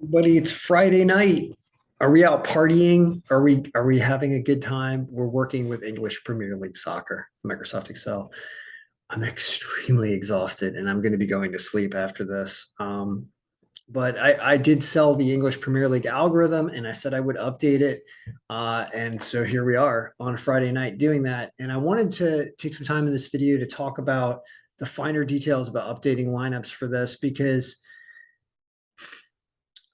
Buddy, it's Friday night. Are we out partying? Are we having a good time? We're working with English Premier League Soccer, Microsoft Excel. I'm extremely exhausted and I'm going to be going to sleep after this. But I did sell the English Premier League algorithm and I said I would update it. And so here we are on a Friday night doing that. And I wanted to take some time in this video to talk about the finer details about updating lineups for this because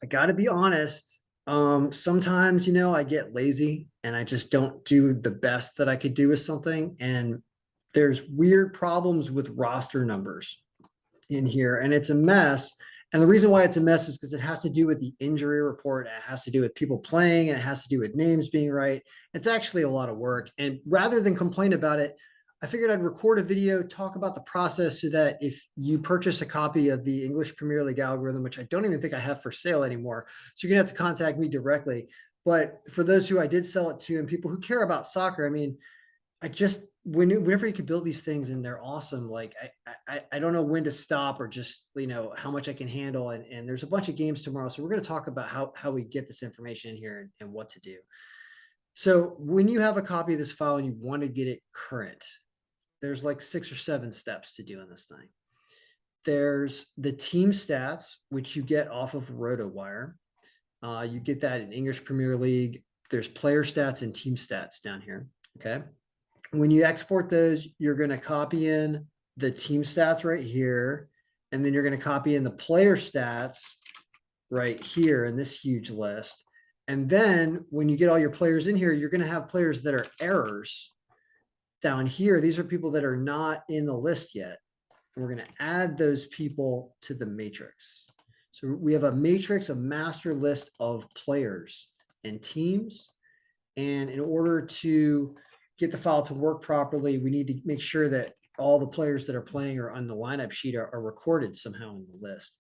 I got to be honest. Sometimes, I get lazy and I just don't do the best that I could do with something. And there's weird problems with roster numbers in here, and it's a mess. And the reason why it's a mess is because it has to do with the injury report. It has to do with people playing, and it has to do with names being right. It's actually a lot of work. And rather than complain about it, I figured I'd record a video, talk about the process so that if you purchase a copy of the English Premier League algorithm, which I don't even think I have for sale anymore, so you're gonna have to contact me directly. But for those who I did sell it to and people who care about soccer, I mean, I just whenever you can build these things and they're awesome, like I don't know when to stop or just how much I can handle. And there's a bunch of games tomorrow, so we're going to talk about how we get this information in here and what to do. So when you have a copy of this file and you want to get it current, there's like 6 or 7 steps to doing this thing. There's the team stats, which you get off of RotoWire. You get that in English Premier League. There's player stats and team stats down here. Okay. When you export those, you're going to copy in the team stats right here. And then you're going to copy in the player stats right here in this huge list. And then when you get all your players in here, you're going to have players that are errors down here. These are people that are not in the list yet. And we're going to add those people to the matrix. So we have a matrix, a master list of players and teams. And in order to get the file to work properly, we need to make sure that all the players that are playing or on the lineup sheet are recorded somehow in the list.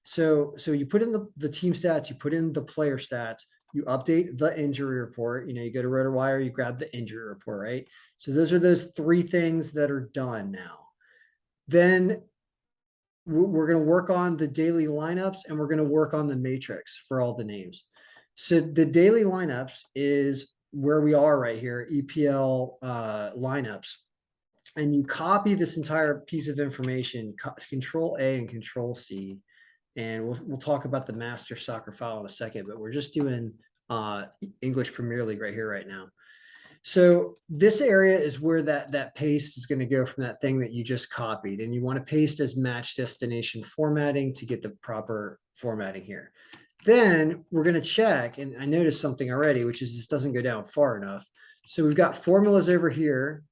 So you put in the team stats, you put in the player stats, you update the injury report. You go to RotoWire, you grab the injury report, right? So those are those 3 things that are done now. Then we're going to work on the daily lineups and we're going to work on the matrix for all the names. So the daily lineups is where we are right here, EPL lineups. And you copy this entire piece of information, Control A and Control C. And we'll talk about the master soccer file in a second, but we're just doing English Premier League right here, right now. So this area is where that paste is going to go from that thing that you just copied. And you want to paste as match destination formatting to get the proper formatting here. Then we're going to check, and I noticed something already, which is this doesn't go down far enough. So we've got formulas over here,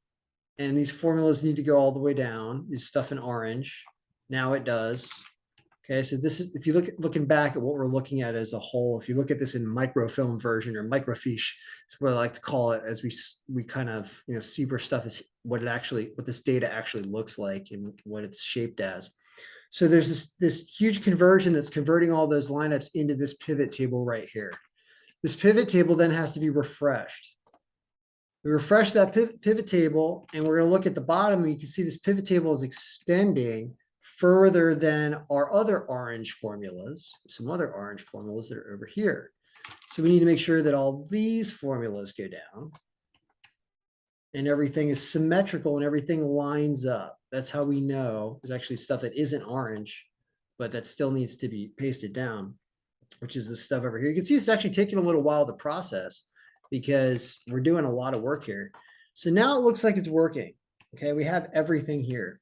and these formulas need to go all the way down. This stuff in orange. Now it does. Okay, so this is, if you looking back at what we're looking at as a whole, if you look at this in microfilm version or microfiche, it's what I like to call it, as we kind of see where stuff is, what this data actually looks like and what it's shaped as. So there's this huge conversion that's converting all those lineups into this pivot table right here. This pivot table then has to be refreshed. We refresh that pivot table, and we're going to look at the bottom, and you can see this pivot table is extending further than our other orange formulas, some other orange formulas that are over here. So we need to make sure that all these formulas go down and everything is symmetrical and everything lines up. That's how we know there's actually stuff that isn't orange, but that still needs to be pasted down, which is the stuff over here. You can see it's actually taking a little while to process because we're doing a lot of work here. So now it looks like it's working. Okay, we have everything here.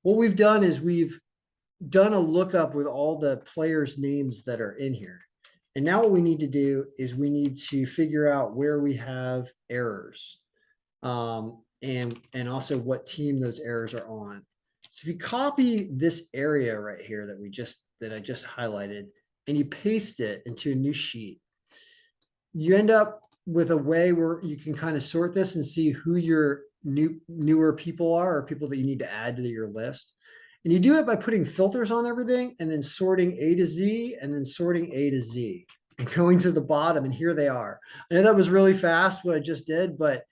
What we've done is we've done a lookup with all the players' names that are in here. And now what we need to do is we need to figure out where we have errors, and also what team those errors are on. So if you copy this area right here that I just highlighted and you paste it into a new sheet, you end up with a way where you can kind of sort this and see who your newer people are, or people that you need to add to your list. And you do it by putting filters on everything and then sorting A to Z and then sorting A to Z and going to the bottom, and here they are. I know that was really fast what I just did, but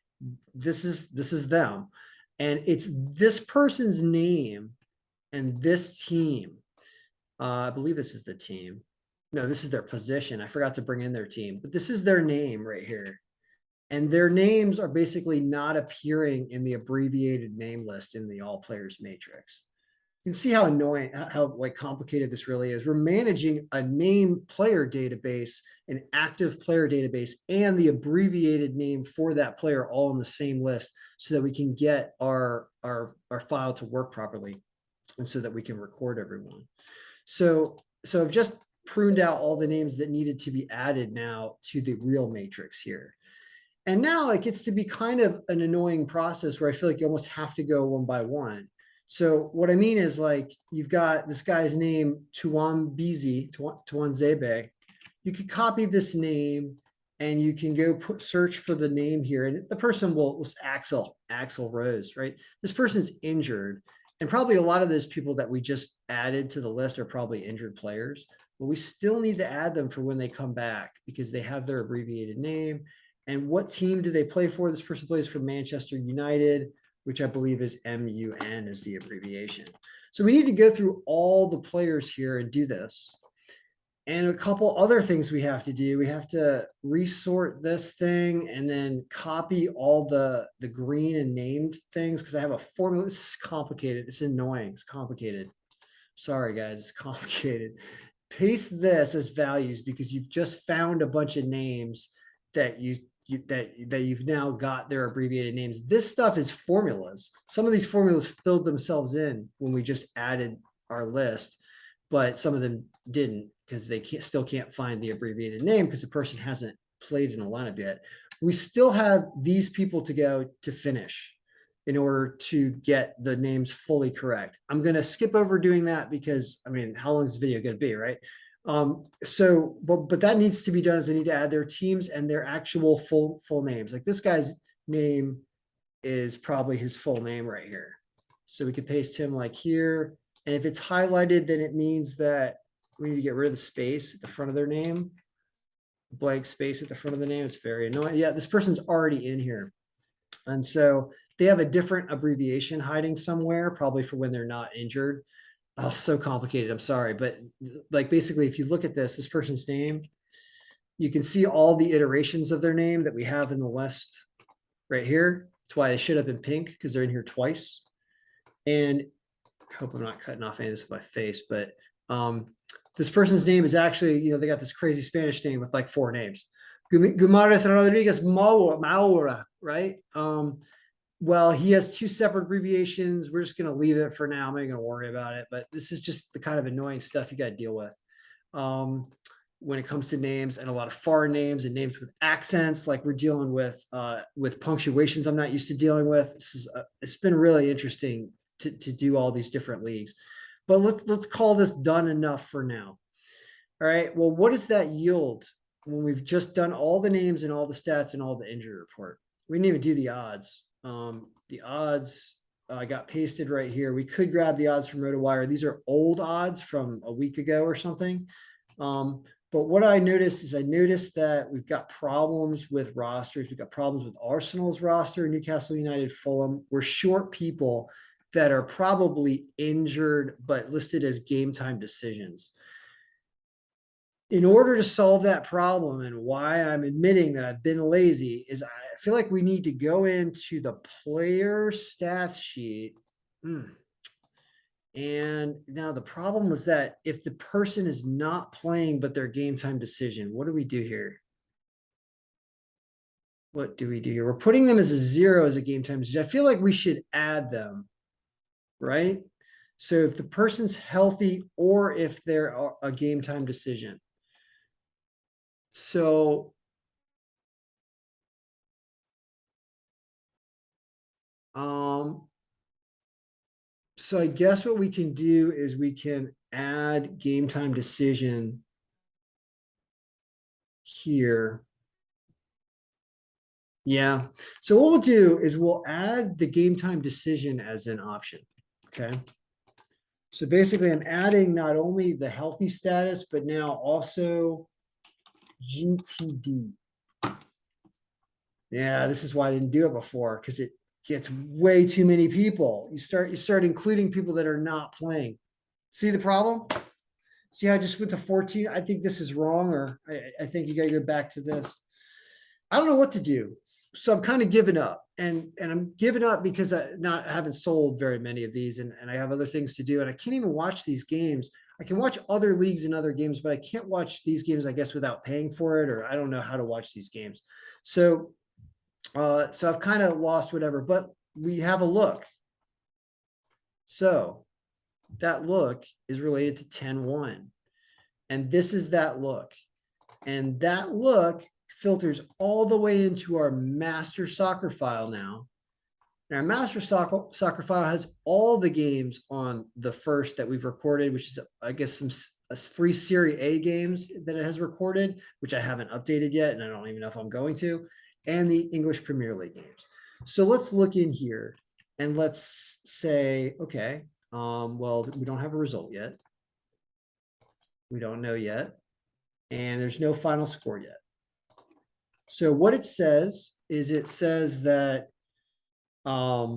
this is them. And it's this person's name and this team. I believe this is the team. No, this is their position. I forgot to bring in their team, but this is their name right here. And their names are basically not appearing in the abbreviated name list in the all players matrix. You can see how annoying, how like complicated this really is. We're managing a name player database, an active player database, and the abbreviated name for that player all in the same list so that we can get our file to work properly and so that we can record everyone. So I've just pruned out all the names that needed to be added now to the real matrix here. And now it gets to be kind of an annoying process where I feel like you almost have to go one by one. So what I mean is like, you've got this guy's name, Tuanzebe. You could copy this name and you can go search for the name here. And the person was Axel Rose, right? This person's injured. And probably a lot of those people that we just added to the list are probably injured players, but we still need to add them for when they come back because they have their abbreviated name. And what team do they play for? This person plays for Manchester United, which I believe is MUN is the abbreviation. So we need to go through all the players here and do this. And a couple other things we have to do. We have to resort this thing and then copy all the green and named things because I have a formula. This is complicated. It's annoying. It's complicated. Sorry, guys. It's complicated. Paste this as values because you've just found a bunch of names that you've now got their abbreviated names. This stuff is formulas. Some of these formulas filled themselves in when we just added our list, but some of them didn't because they still can't find the abbreviated name because the person hasn't played in a lineup yet. We still have these people to go to finish in order to get the names fully correct. I'm going to skip over doing that because, I mean, how long is this video going to be, right? But that needs to be done is they need to add their teams and their actual full names. Like this guy's name is probably his full name right here. So we could paste him like here. And if it's highlighted, then it means that we need to get rid of the space at the front of their name. Blank space at the front of the name. It's very annoying. Yeah, this person's already in here. And so they have a different abbreviation hiding somewhere, probably for when they're not injured. Oh, so complicated. I'm sorry. But like basically, if you look at this person's name, you can see all the iterations of their name that we have in the list right here. That's why they should have been pink because they're in here twice. And I hope I'm not cutting off any of this with my face, but this person's name is actually, they got this crazy Spanish name with like 4 names. Guimarães Rodriguez Maura, right? Well, he has 2 separate abbreviations. We're just going to leave it for now. I'm not going to worry about it, but this is just the kind of annoying stuff you got to deal with when it comes to names and a lot of foreign names and names with accents, like we're dealing with punctuations I'm not used to dealing with. It's been really interesting to do all these different leagues, but let's call this done enough for now. All right. Well, what does that yield when we've just done all the names and all the stats and all the injury report? We didn't even do the odds. The odds I got pasted right here. We could grab the odds from RotoWire. These are old odds from a week ago or something. But what I noticed is that we've got problems with rosters. We've got problems with Arsenal's roster, Newcastle United, Fulham. We're short people that are probably injured, but listed as game time decisions. In order to solve that problem, and why I'm admitting that I've been lazy, is I feel like we need to go into the player stats sheet. And now the problem was that if the person is not playing, but their game time decision, what do we do here? What do we do here? We're putting them as a 0 as a game time decision. I feel like we should add them, right? So if the person's healthy or if they're a game time decision. So so I guess what we can do is we can add game time decision here. Yeah. So what we'll do is we'll add the game time decision as an option. Okay. So basically I'm adding not only the healthy status, but now also GTD. Yeah, this is why I didn't do it before, because it gets way too many people. You start including people that are not playing. See the problem? See how I just went to 14? I think this is wrong, or I think you gotta go back to this. I don't know what to do. So I'm kind of giving up, and I'm giving up because I haven't sold very many of these, and I have other things to do, and I can't even watch these games. I can watch other leagues and other games, but I can't watch these games, I guess, without paying for it, or I don't know how to watch these games. So so I've kind of lost whatever, but we have a look. So that look is related to 10-1. And this is that look. And that look filters all the way into our master soccer file now. And our master soccer file has all the games on the first that we've recorded, which is, I guess, some 3 Serie A games that it has recorded, which I haven't updated yet, and I don't even know if I'm going to, and the English Premier League games. So let's look in here and let's say, okay, well, we don't have a result yet. We don't know yet. And there's no final score yet. So what it says is it says that I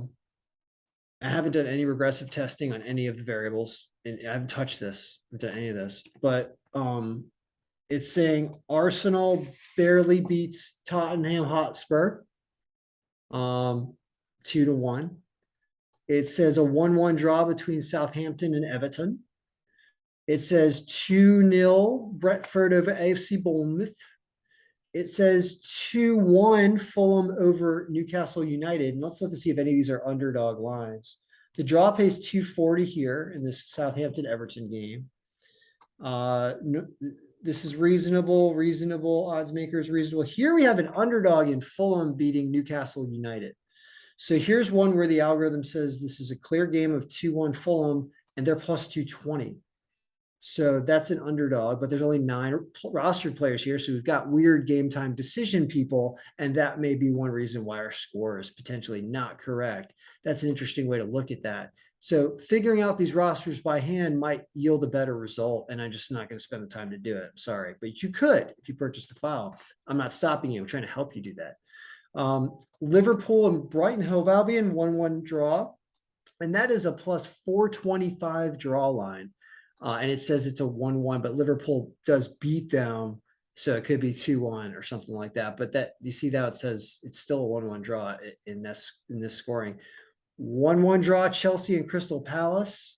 haven't done any regressive testing on any of the variables, and I haven't touched this, I haven't done any of this, but it's saying Arsenal barely beats Tottenham Hotspur 2-1. It says a 1-1 draw between Southampton and Everton. It says 2-0 Brentford over AFC Bournemouth. It says 2-1 Fulham over Newcastle United. And let's look to see if any of these are underdog lines. The draw pays 240 here in this Southampton Everton game. This is reasonable. Odds makers reasonable. Here we have an underdog in Fulham beating Newcastle United. So here's one where the algorithm says this is a clear game of 2-1 Fulham, and they're plus 220. So that's an underdog, but there's only 9 rostered players here. So we've got weird game time decision people, and that may be one reason why our score is potentially not correct. That's an interesting way to look at that. So figuring out these rosters by hand might yield a better result, and I'm just not going to spend the time to do it. I'm sorry, but you could if you purchase the file. I'm not stopping you. I'm trying to help you do that. Liverpool and Brighton Hove Albion 1-1 draw, and that is a plus 425 draw line. And it says it's a 1-1, but Liverpool does beat them, so it could be 2-1 or something like that. But that you see that it says it's still a 1-1 draw in this scoring. 1-1 draw Chelsea and Crystal Palace,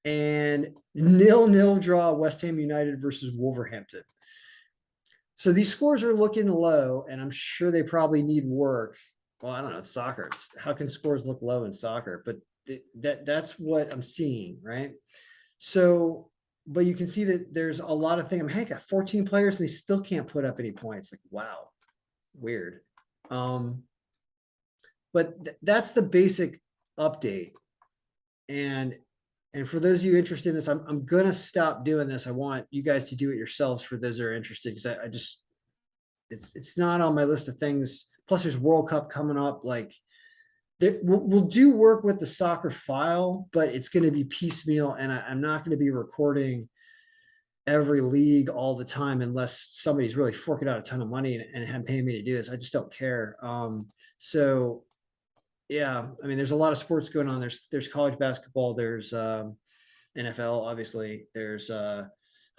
and 0-0 draw West Ham United versus Wolverhampton. So these scores are looking low, and I'm sure they probably need work. Well, I don't know, it's soccer. How can scores look low in soccer? But that's what I'm seeing, right? So, but you can see that there's a lot of things. I mean, hey, got 14 players and they still can't put up any points. Like, wow, weird. But that's the basic update. And for those of you interested in this, I'm gonna stop doing this. I want you guys to do it yourselves for those that are interested, because I just it's not on my list of things. Plus, there's World Cup coming up. Like, we'll do work with the soccer file, but it's going to be piecemeal, and I'm not going to be recording every league all the time unless somebody's really forking out a ton of money and paying me to do this. I just don't care. So yeah, I mean, there's a lot of sports going on. There's college basketball, there's NFL, obviously, there's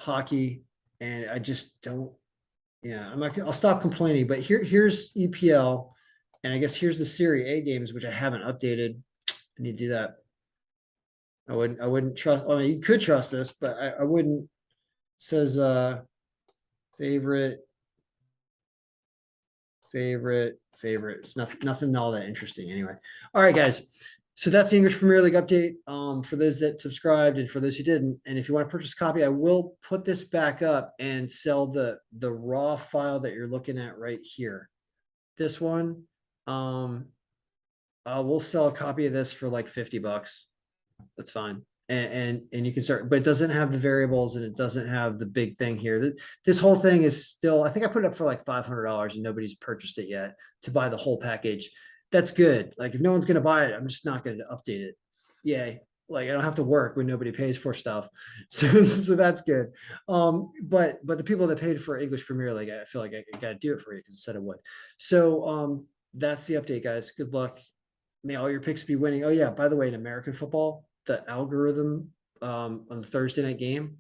hockey, and I just don't. Yeah, I'll stop complaining. But here's EPL. And I guess here's the Serie A games, which I haven't updated. I need to do that. I wouldn't trust. I mean, you could trust this, but I wouldn't. It says favorite. It's nothing all that interesting anyway. All right, guys. So that's the English Premier League update. For those that subscribed and for those who didn't. And if you want to purchase a copy, I will put this back up and sell the raw file that you're looking at right here. This one. We'll sell a copy of this for like $50. That's fine. And you can start, but it doesn't have the variables and it doesn't have the big thing here. This whole thing is still, I think I put it up for like $500 and nobody's purchased it yet to buy the whole package. That's good. Like, if no one's going to buy it, I'm just not going to update it. Yay. Like, I don't have to work when nobody pays for stuff. So that's good. But the people that paid for English Premier League, I feel like I got to do it for you because it said it would. So, that's the update, guys. Good luck. May all your picks be winning. Oh yeah, by the way, in American football, the algorithm on the Thursday night game,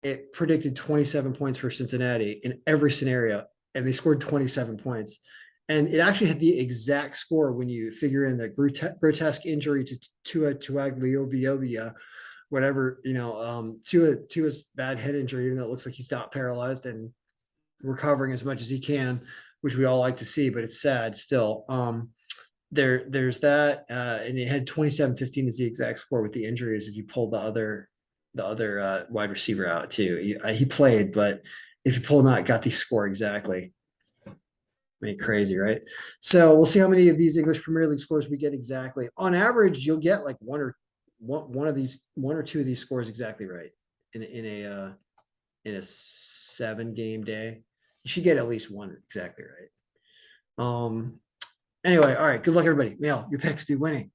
it predicted 27 points for Cincinnati in every scenario, and they scored 27 points. And it actually had the exact score when you figure in the grotesque injury to Tua Tagovailoa, whatever, Tua's bad head injury, even though it looks like he's not paralyzed and recovering as much as he can, which we all like to see, but it's sad still. There's that, and it had 27-15 is the exact score with the injuries. If you pull the other wide receiver out too, he played, but if you pull him out, it got the score exactly. I mean, crazy, right? So we'll see how many of these English Premier League scores we get exactly. On average, you'll get like one or two of these scores exactly right in a 7-game day. You should get at least one exactly right. Anyway, all right. Good luck, everybody. Mel, your picks be winning.